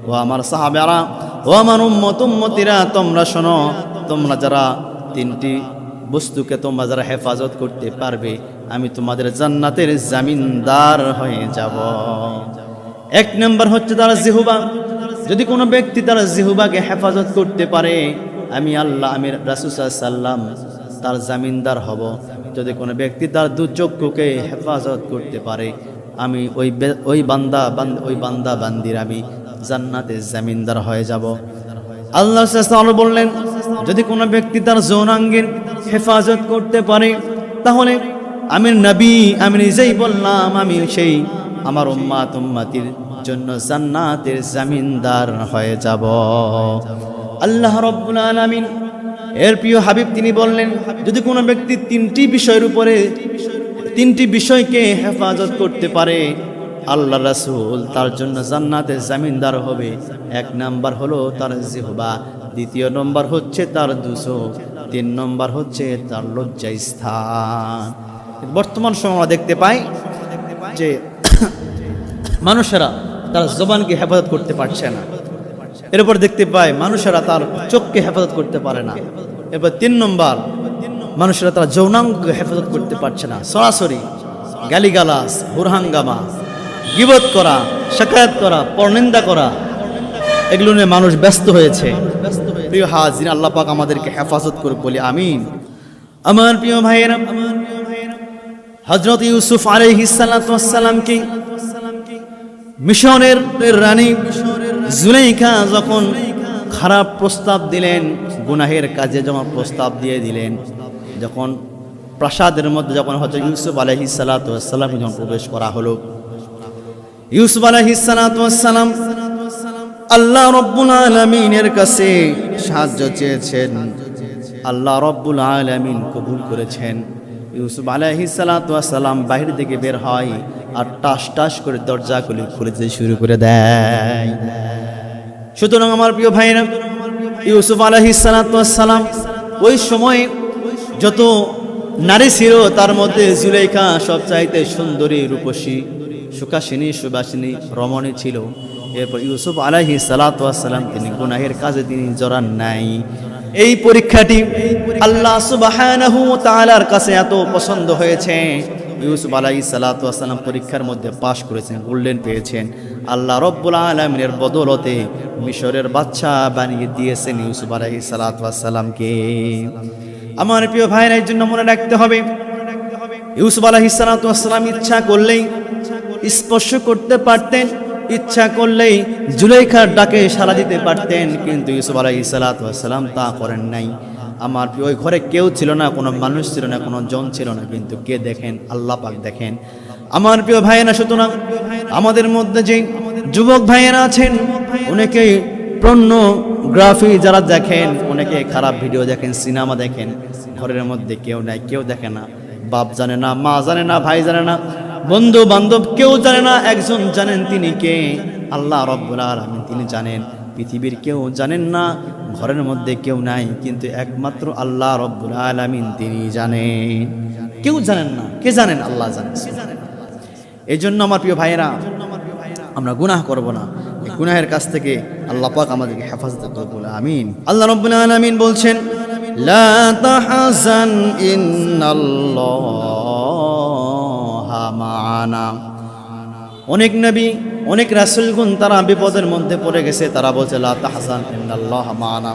ও আমার সাহাবারা, ও আমার উম্মতিরা, তোমরা শোনো, তোমরা যারা তিনটি বস্তুকে তোমরা যারা হেফাজত করতে পারবে, আমি তোমাদের জান্নাতের জামিনদার হয়ে যাব। এক নম্বর হচ্ছে তার জিহবা। যদি কোনো ব্যক্তি তার জিহবাকে হেফাজত করতে পারে, আমি আল্লাহ, আমি রাসূল সাল্লাল্লাহু আলাইহি ওয়াসাল্লাম তার জামিনদার হব। যদি কোনো ব্যক্তি তার দু চক্ষুকে হেফাজত করতে পারে, আমি ওই বান্দা বান্দির আমি জান্নাতের জামিনদার হয়ে যাব। আল্লাহ সাল্লাল্লাহু বললেন, যদি কোনো ব্যক্তি তার যৌনাঙ্গের হেফাজত করতে পারে, তাহলে আমি নবী, আমি নিজেই বললাম, আমি সেই আমার উম্মতির জন্য জান্নাতের জামিনদার হয়ে যাব। আল্লাহ রাব্বুল আলামিন এর প্রিয় হাবিব তিনি বললেন, যদি কোনো ব্যক্তি তিনটি বিষয়কে হেফাজত করতে পারে, আল্লাহ রাসূল তার জন্য জান্নাতের জামিনদার হবে। এক নাম্বার হলো তার জিহবা, দ্বিতীয় নম্বর হচ্ছে তার দুচোখ, তিন নম্বর হচ্ছে তার লজ্জাস্থান। বর্তমান সময় আমরা দেখতে পাই যে মানুষেরা তার জবানকে হেফাজত করতে পারছে না। এরপর দেখতে পাই মানুষেরা তার চোখকে হেফাজত করতে পারে না। এরপর তিন নম্বর, মানুষেরা তার যৌনাঙ্গকে হেফাজত করতে পারছে না। সরাসরি গালিগালাজ, হুরহাঙ্গামা, গীবত করা, শাকায়াত করা, পরনিন্দা করা, এগুলো নিয়ে মানুষ ব্যস্ত হয়েছে। প্রিয় হাজির, আল্লাহ পাক আমাদেরকে হেফাজত করে বলি আমিন। আমার প্রিয় ভাইয়েরা, হযরত ইউসুফ আলাইহিস সালাতু ওয়াস সালামকে মিশরের রানী জুলাইখা যখন খারাপ প্রস্তাব দিলেন, গুনাহের কাজে যখন প্রস্তাব দিয়ে দিলেন, যখন প্রাসাদের মধ্যে যখন হযরত ইউসুফ আলাইহিস সালাতু ওয়াস সালাম যখন প্রবেশ করা হলো, ইউসুফ আলাইহিস সালাতু ওয়াস সালাম আল্লাহ রাব্বুল আলামিনের কাছে সাহায্য চেয়েছেন। আল্লাহ রাব্বুল আলামিন কবুল করেছেন। ইউসুফ আলাইহিস সালাতু ওয়াস সালাম বাহির থেকে বের হয় আর টাস টাস করে দরজাগুলি খুলে দিতে শুরু করে দেয়। সুতরাং আমার প্রিয় ভাইরা, ইউসুফ আলাইহিস সালাতু ওয়াস সালাম ওই সময় যত নারী ছিল তার মধ্যে জুলাইখা সবচাইতে সুন্দরী, রূপসী, সুখাসিনী, সুবাসিনী, রমণী ছিল। এরপর ইউসুফ আলাইহিস সালাতু ওয়াস সালাম তিনি গুনাহের কাজে তিনি জড়ান নাই। এই পরীক্ষাটি আল্লাহ সুবহানাহু ওয়া তাআলার কাছে এত পছন্দ হয়েছে, ইউসুফ আলাইহিস সালাতু ওয়াস সালাম পরীক্ষার মধ্যে পাশ করেছেন, গোল্ডেন পেয়েছেন। আল্লাহ রাব্বুল আলামিনের বদৌলতে মিশরের বাদশা বানিয়ে দিয়েছেন ইউসুফ আলাইহিস সালাতু ওয়াস সালামকে। আমার প্রিয় ভাইরা, এই জন্য মনে রাখতে হবে, ইউসুফ আলাইহিস সালাতু ওয়াস সালাম ইচ্ছা করলেই স্পর্শ করতে পারতেন, ইচ্ছা করলেই জুলাইখার ডাকে সাড়া দিতে পারতেন, কিন্তু ইউসুফ আলাইহিস সালাতু ওয়াস সালাম তা করেন নাই। আমার ওই ঘরে কেউ ছিল না, কোনো মানুষ ছিল না, কোনো জন ছিল না, কিন্তু কে দেখেন? আল্লাহ পাক দেখেন। আমার প্রিয় ভাইয়েরা, সুতরাং আমাদের মধ্যে যে যুবক ভাইয়েরা আছেন, অনেকেই পর্নোগ্রাফি যারা দেখেন, অনেকে খারাপ ভিডিও দেখেন, সিনেমা দেখেন, ঘরের মধ্যে কেউ নাই, কেউ দেখে না, বাপ জানে না, মা জানে না, ভাই জানে না, বন্ধু বান্ধব কেউ জানে না। একজন জানেন, তিনি কে? আল্লাহ রাব্বুল আলামিন তিনি জানেন। পৃথিবীর কেউ জানেন না, ঘরের মধ্যে কেউ নাই, কিন্তু একমাত্র আল্লাহ রাব্বুল আলামিন তিনি জানেন। কেউ জানেন না, কে জানেন? আল্লাহ জানেন। এই জন্য আমার প্রিয় ভাইয়েরা, আমরা গুনাহ করব না। এই গুনাহের কাছ থেকে আল্লাহ পাক আমাদেরকে হেফাজত করুন, আমিন। আল্লাহ রাব্বুল আলামিন বলছেন, লা তাহজান ইন্নাল্লাহা মা'ানা। অনেক নবী, অনেক রাসূলগণ তারা বিপদের মধ্যে পড়ে গেছে, তারা বলছে লা তাহজান ইন্নাল্লাহা মা'ানা।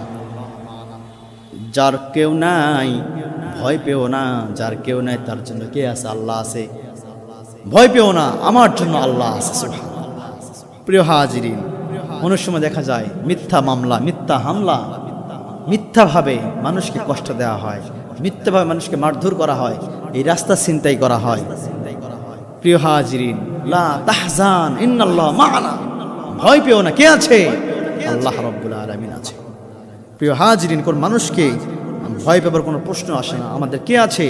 যার কেউ নাই ভয় পেও না, যার কেউ নাই তার জন্য কে আছে? আল্লাহ আছে। ভয় পেও না, আমার জন্য আল্লাহ আছে। সুবহানাল্লাহ। প্রিয় হাজিরিন, অনেক সময় দেখা যায় মিথ্যা মামলা, মিথ্যা হামলা, মিথ্যাভাবে মানুষকে কষ্ট দেওয়া হয়, মিথ্যাভাবে মানুষকে মারধর করা হয়, এই রাস্তা ছিনতাই করা হয়। প্রিয় হাজিরিন, লা তাহজান ইন্নাল্লাহ মা'ানা। ভয় পেও না, কে আছে? আল্লাহ রাব্বুল আলামিন আছে। প্রিয় হাজিরিন, কোন মানুষকে ভয় পাবার কোনো প্রশ্ন আসে না। আমাদের কে আছে?